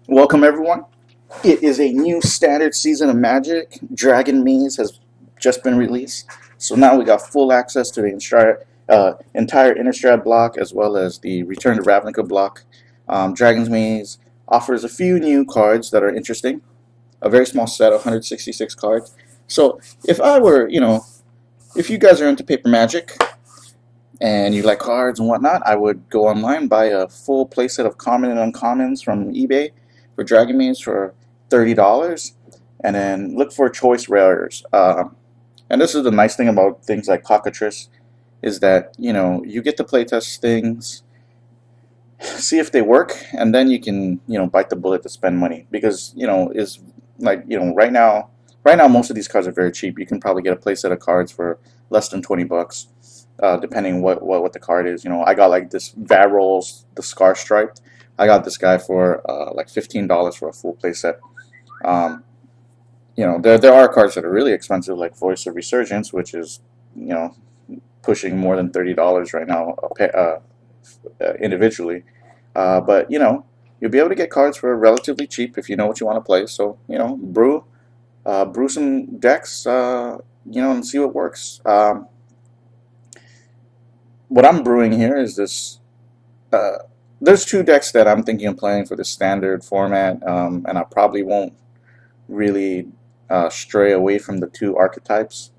Welcome everyone. It is a new standard season of Magic. Dragon Maze has just been released, so now we got full access to the entire Innistrad block as well as the Return to Ravnica block. Dragon's Maze offers a few new cards that are interesting. A very small set of 166 cards. So if I were, if you guys are into paper Magic and you like cards and whatnot, I would go online, buy a full playset of common and uncommons from eBay for Dragon Maze for $30, and then look for choice rares. And this is the nice thing about things like Cockatrice, is that you get to playtest things, see if they work, and then you can bite the bullet to spend money because is like right now most of these cards are very cheap. You can probably get a playset of cards for less than $20, depending what the card is. I got like this Varol's the Scar Striped. I got this guy for like $15 for a full playset. Um, there are cards that are really expensive, like Voice of Resurgence, which is pushing more than $30 right now individually. But you'll be able to get cards for relatively cheap if you know what you want to play. So brew some decks, and see what works. What I'm brewing here is this. Uh, there's two decks that I'm thinking of playing for the standard format, and I probably won't really stray away from the two archetypes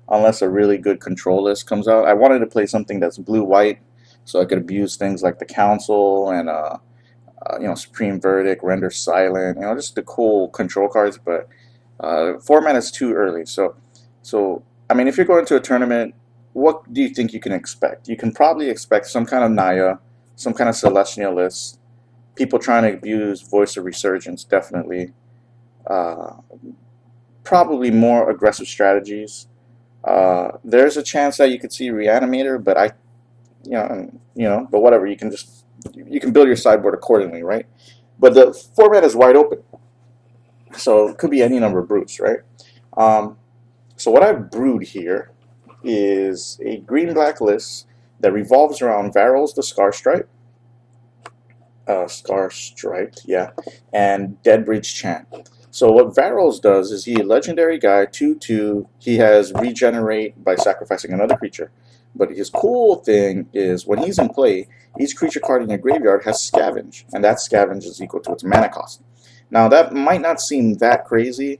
unless a really good control list comes out. I wanted to play something that's blue-white so I could abuse things like the Council and Supreme Verdict, Render Silent, just the cool control cards. But format is too early. So I mean, if you're going to a tournament, what do you think you can expect? You can probably expect some kind of Naya, some kind of Celestialist, people trying to abuse Voice of Resurgence, definitely. Uh, Probably more aggressive strategies. There's a chance that you could see Reanimator, but but whatever. You can build your sideboard accordingly, right? But the format is wide open, so it could be any number of brews, right? Um, so what I've brewed here is a green-black list that revolves around Varol's the Scar Striped, yeah, and Deadbridge Chant. So what Varol's does is he a legendary guy, 2/2. He has regenerate by sacrificing another creature. But his cool thing is when he's in play, each creature card in your graveyard has Scavenge, and that Scavenge is equal to its mana cost. Now that might not seem that crazy,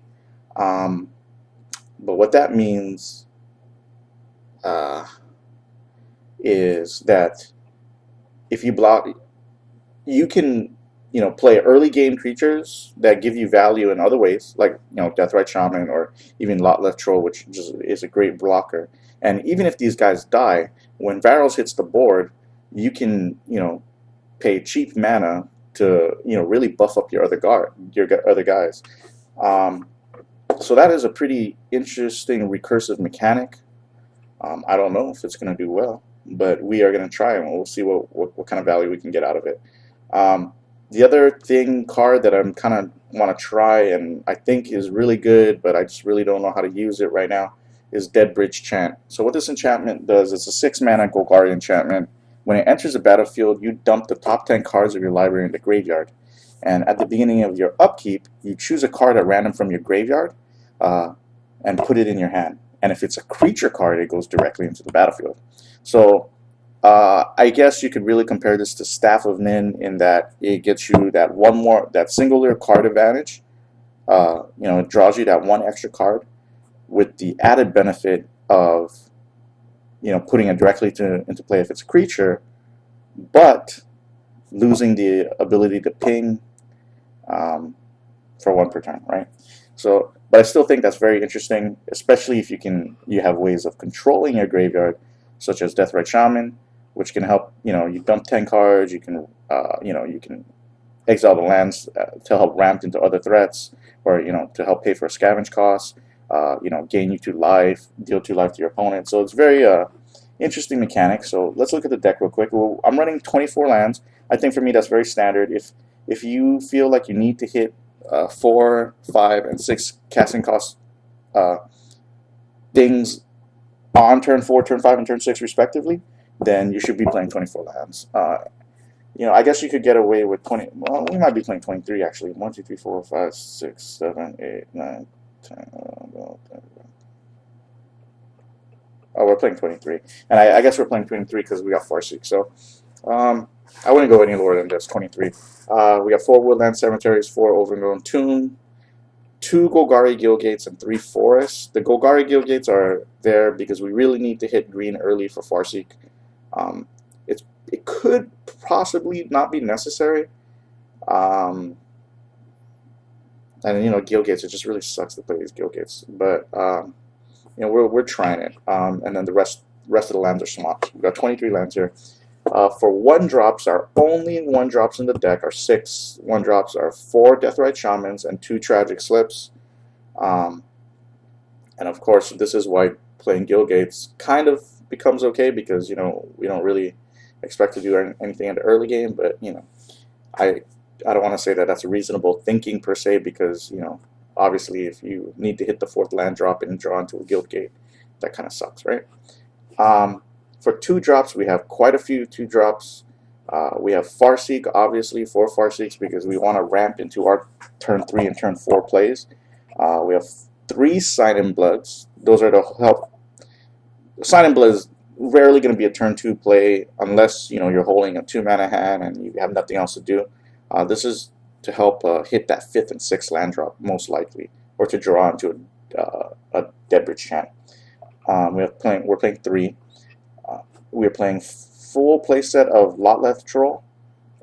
um, but what that means uh, is that if you block, you can play early game creatures that give you value in other ways, like Deathrite Shaman or even Lot Left Troll, which just is a great blocker. And even if these guys die, when Varus hits the board, you can pay cheap mana to really buff up your other guys. Um, so that is a pretty interesting recursive mechanic. I don't know if it's going to do well, but we are going to try and we'll see what kind of value we can get out of it. Um, the other thing card that I'm kind of want to try and I think is really good, but I just really don't know how to use it right now, is Deadbridge Chant. So what this enchantment does, it's a 6-mana Golgari enchantment. When it enters the battlefield, you dump the top 10 cards of your library in the graveyard. And at the beginning of your upkeep, you choose a card at random from your graveyard uh, and put it in your hand. And if it's a creature card, it goes directly into the battlefield. So I guess you could really compare this to Staff of Nin in that it gets you that singular card advantage. It draws you that one extra card with the added benefit of putting it directly into play if it's a creature, but losing the ability to ping um, for one per turn, right? So, but I still think that's very interesting, especially if you have ways of controlling your graveyard, such as Deathrite Shaman, which can help. You dump 10 cards. You can exile the lands to help ramp into other threats, or to help pay for scavenge costs. Gain you 2 life, deal 2 life to your opponent. So it's very interesting mechanic. So let's look at the deck real quick. Well, I'm running 24 lands. I think for me that's very standard. If you feel like you need to hit 4, 5, and 6 casting cost uh, things on turn 4, turn 5, and turn 6 respectively, then you should be playing 24 lands. You know, I guess you could get away with 20. Well, we might be playing 23 actually. 1, 2, 3, 4, 5, 6, 7, 8, 9, 10, 11, 12. Oh, we're playing 23, and I guess we're playing 23 because we got Farseek. So I wouldn't go any lower than this. 23. We got 4 Woodland Cemeteries, 4 Overgrown Tomb, 2 Golgari Guildgates, and 3 Forests. The Golgari Guildgates are there because we really need to hit green early for Farseek. Um, it could possibly not be necessary. Um, and you know, Guildgates, it just really sucks to play these Guildgates. But you know, we're trying it. And then the rest of the lands are swamped. We've got 23 lands here. For 1-drops, our only 1-drops in the deck are 6 1-drops, are 4 Deathrite Shamans and 2 Tragic Slips. And of course, this is why playing Guildgates kind of becomes okay, because you know we don't really expect to do anything in the early game. But you know, I don't want to say that that's reasonable thinking per se, because you know, obviously if you need to hit the 4th land drop and draw into a Guildgate, that kind of sucks, right? For 2-drops, we have quite a few 2-drops. We have Farseek, obviously, 4 Farseeks, because we want to ramp into our turn 3 and turn 4 plays. We have 3 Sign-in Bloods. Those are to help. Sign-in Blood is rarely going to be a turn 2 play unless you know you're holding a 2-mana hand and you have nothing else to do. This is to help hit that 5th and 6th land drop, most likely, or to draw into a Deadbridge Chant. We're playing 3. We're playing full playset of Lotleth Troll,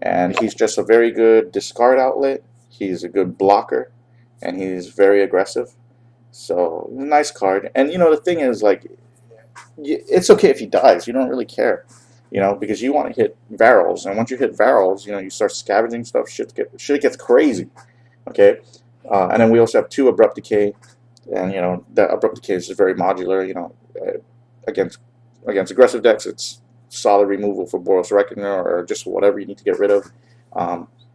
and he's just a very good discard outlet. He's a good blocker, and he's very aggressive. So, nice card. And you know, the thing is, like, it's okay if he dies. You don't really care, you know, because you want to hit Varels, and once you hit Varels, you know, you start scavenging stuff. Shit gets crazy. Okay, and then we also have 2 Abrupt Decay, and you know that Abrupt Decay is very modular. You know, against aggressive decks, it's solid removal for Boros Reckoner or just whatever you need to get rid of.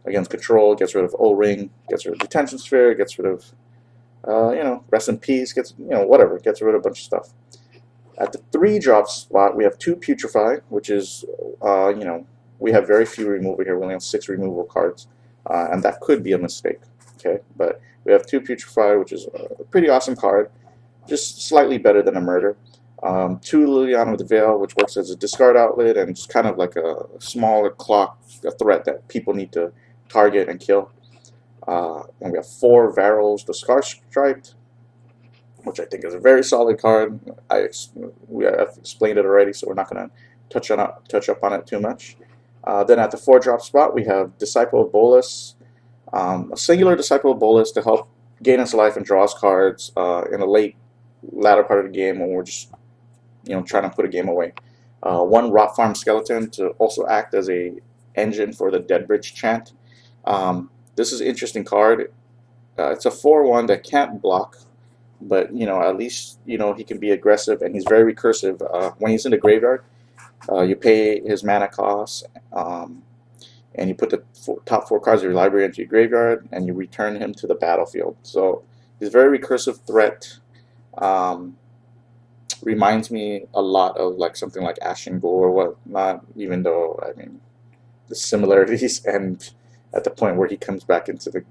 Against control, gets rid of O-Ring, gets rid of Detention Sphere, gets rid of you know, Rest in Peace, gets, you know, whatever, gets rid of a bunch of stuff. At the 3-drop spot, we have 2 Putrefy, which is you know, we have very few removal here. We only have 6 removal cards, and that could be a mistake. Okay, but we have 2 Putrefy, which is a pretty awesome card, just slightly better than a Murder. 2 Liliana with the Veil, which works as a discard outlet and just kind of like a smaller clock, a threat that people need to target and kill. And we have 4 Varels, the Scar Striped, which I think is a very solid card. I've explained it already, so we're not going to touch up on it too much. Then at the 4-drop spot, we have Disciple of Bolas, a singular Disciple of Bolas to help gain us life and draw us cards in the latter part of the game when we're just, you know, trying to put a game away. 1 Rot Farm Skeleton to also act as a engine for the Deadbridge Chant. This is an interesting card. It's a 4/1 that can't block, but you know, at least you know he can be aggressive, and he's very recursive. When he's in the graveyard, you pay his mana cost, and you put the top 4 cards of your library into your graveyard, and you return him to the battlefield. So he's a very recursive threat. Reminds me a lot of like something like Ashen Gore or whatnot, even though I mean the similarities end at the point where he comes back into the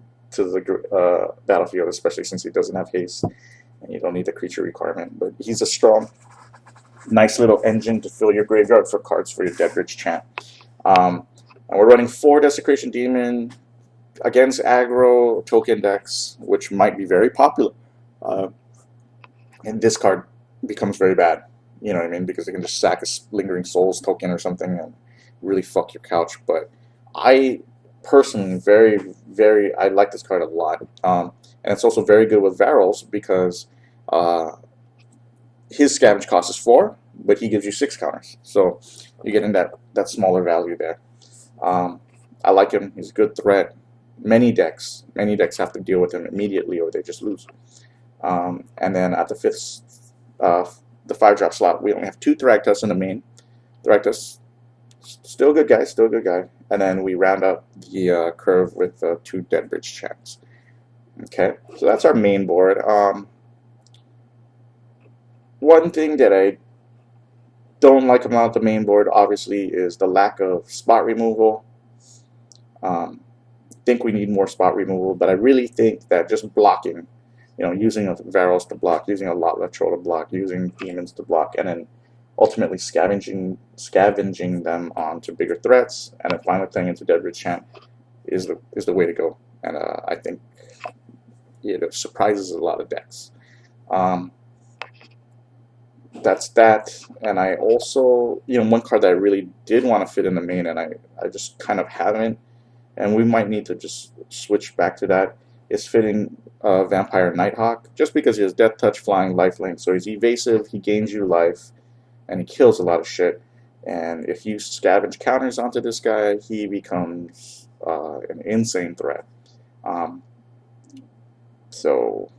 battlefield, especially since he doesn't have haste and you don't need the creature requirement. But he's a strong, nice little engine to fill your graveyard for cards for your Deadbridge Chant. And we're running 4 Desecration Demon against aggro token decks, which might be very popular. And this card becomes very bad. You know what I mean? Because they can just sack a Lingering Souls token or something and really fuck your couch. But I personally I like this card a lot. And it's also very good with Varels because his scavenge cost is 4, but he gives you 6 counters. So you're getting that smaller value there. I like him. He's a good threat. Many decks have to deal with him immediately or they just lose. And then at the 5-drop slot, we only have 2 Thragtusk in the main. Thragtusk, still a good guy. And then we round up the curve with 2 Deadbridge Chants. Okay, so that's our main board. One thing that I don't like about the main board, obviously, is the lack of spot removal. Think we need more spot removal, but I really think that just blocking, using a Varus to block, using a Lot Troll to block, using demons to block, and then ultimately scavenging them onto bigger threats, and then finally playing into Dead Ridge Champ is the way to go. And I think it surprises a lot of decks. That's that. And I also, one card that I really did want to fit in the main, and I just kind of haven't, and we might need to just switch back to that, is fitting Vampire Nighthawk, just because he has Death Touch, Flying, Lifelink. So he's evasive, he gains you life, and he kills a lot of shit. And if you scavenge counters onto this guy, he becomes an insane threat. So,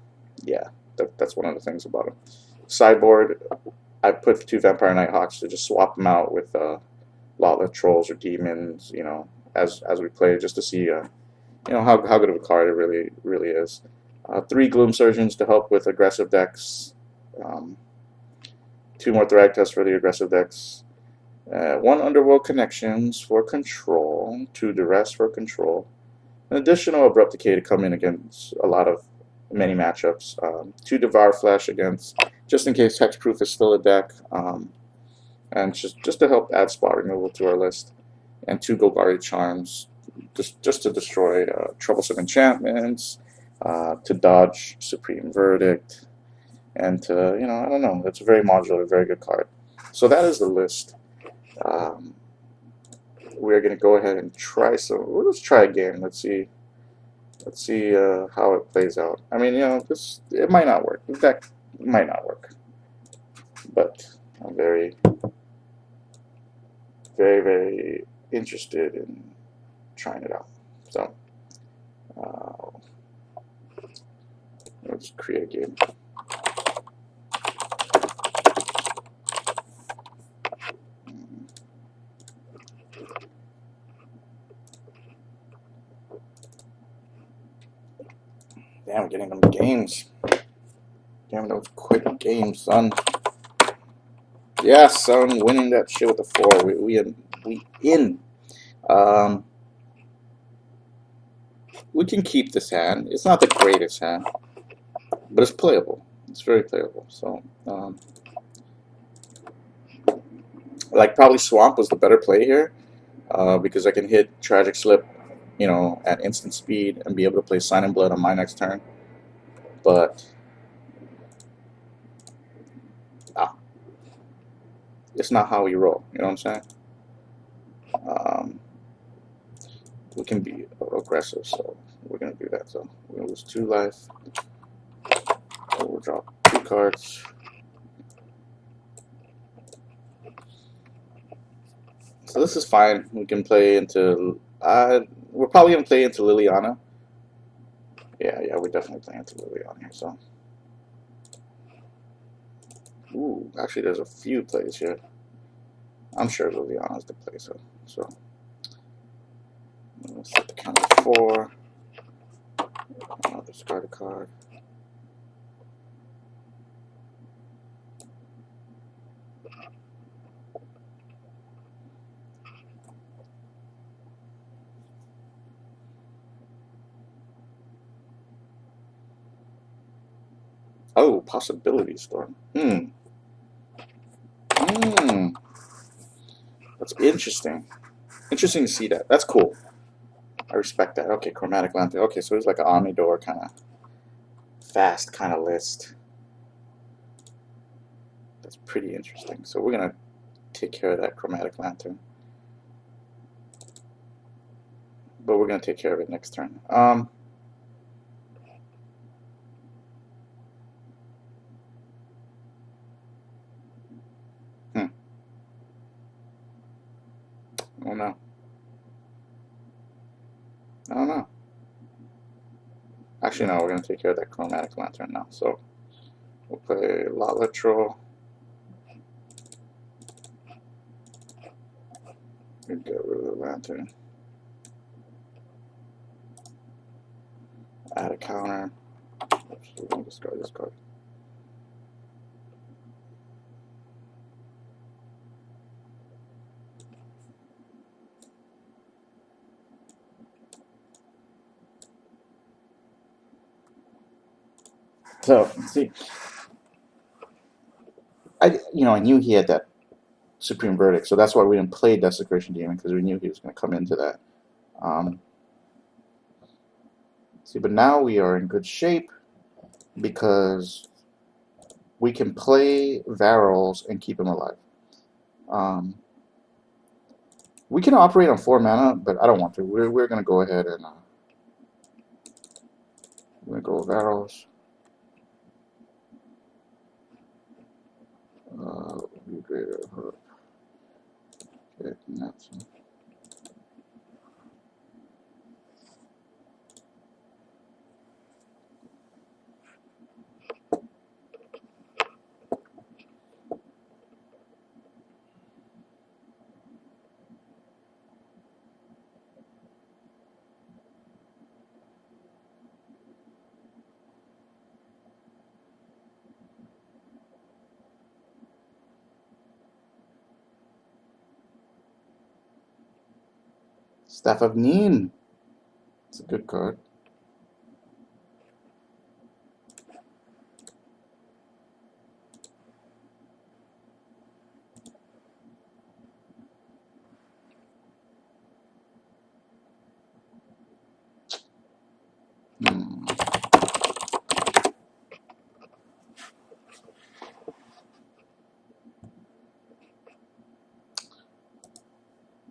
yeah, that's one of the things about him. Sideboard, I put 2 Vampire Nighthawks to just swap them out with Lot Trolls or Demons, as we play, just to see, how good of a card it really is. 3 Gloom Surgeons to help with aggressive decks. 2 more Thragtusk for the aggressive decks. 1 Underworld Connections for control. 2 Duress for control. An additional Abrupt Decay to come in against many matchups. 2 Devour Flesh against, just in case Hexproof is still a deck. And just to help add spot removal to our list. And 2 Golgari Charms just to destroy troublesome enchantments, to dodge Supreme Verdict, and to, I don't know, it's a very modular, very good card. So that is the list. We're going to go ahead and try let's try a game. Let's see how it plays out. I mean, it might not work. In fact, it might not work. But I'm very, very, very interested in trying it out. So, let's create a game. Damn, getting them games. Damn, those quick games, son. Yeah, son, winning that shit with the 4. We in. We can keep this hand. It's not the greatest hand, but it's playable. It's very playable. So, probably Swamp was the better play here, because I can hit Tragic Slip, at instant speed and be able to play Sign and Blood on my next turn. But it's not how we roll. You know what I'm saying? We can be aggressive, so we're gonna do that. So we're gonna lose 2 life. We'll drop 2 cards. So this is fine. We can play into. We're probably gonna play into Liliana. Yeah, we're definitely playing into Liliana here. So, ooh, actually, there's a few plays here. I'm sure Liliana's the play. So let's set the count at 4. I'll discard a card. Oh, Possibility Storm. That's interesting. Interesting to see that. That's cool. I respect that. Okay, Chromatic Lantern. Okay, so it's like an Omnidor kind of fast kind of list. That's pretty interesting. So we're going to take care of that Chromatic Lantern. But we're going to take care of it next turn. Oh no. I don't know. Actually, no, we're going to take care of that Chromatic Lantern now. So we'll play Lot Troll. We'll get rid of the Lantern. Add a counter. Oops, we're going to discard this card. So see, I knew he had that Supreme Verdict, so that's why we didn't play Desecration Demon, because we knew he was going to come into that. See, but now we are in good shape because we can play Varels and keep him alive. We can operate on 4 mana, but I don't want to. We're going to go ahead and we're going to go Varels. Be greater. Okay, that's Staff of Neen. It's a good card.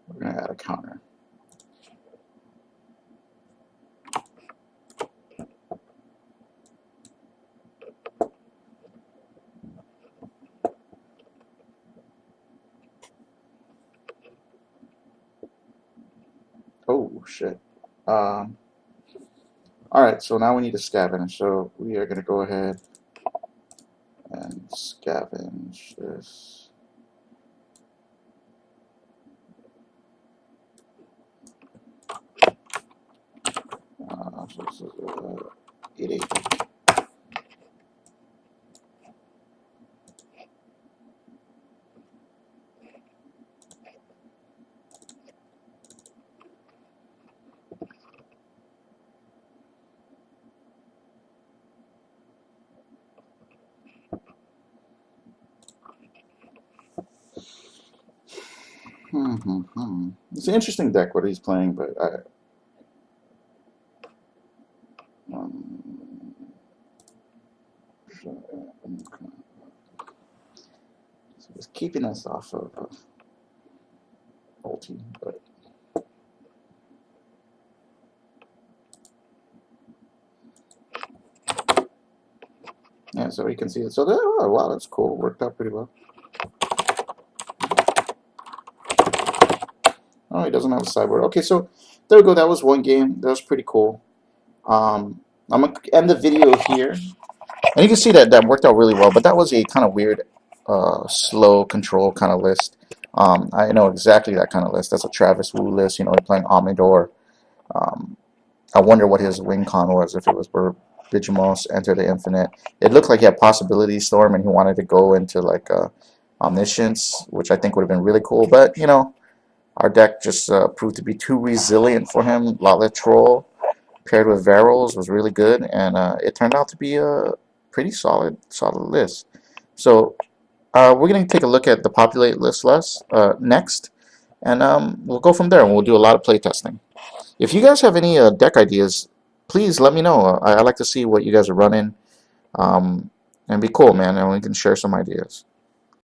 We're going to add a counter. Oh, shit. Alright, so now we need to scavenge. So we are going to go ahead and scavenge this. So this is 8/8. It's an interesting deck what he's playing, but so it's keeping us off of ulti, but yeah, so you can see it. So oh, wow, that's cool. Worked out pretty well. Oh, he doesn't have a sideboard. Okay, so there we go. That was one game. That was pretty cool. I'm gonna end the video here, and you can see that that worked out really well. But that was a kind of weird, slow control kind of list. I know exactly that kind of list. That's a Travis Wu list. You know, playing Omnidor. I wonder what his win con was, if it was for Digimos, Enter the Infinite. It looked like he had Possibility Storm and he wanted to go into like Omniscience, which I think would have been really cool. But, you know, our deck just proved to be too resilient for him. Lotlet Troll paired with Varels was really good, and it turned out to be a pretty solid list. So we're going to take a look at the Populate list next, and we'll go from there, and we'll do a lot of playtesting. If you guys have any deck ideas, please let me know. I like to see what you guys are running, and be cool, man, and we can share some ideas.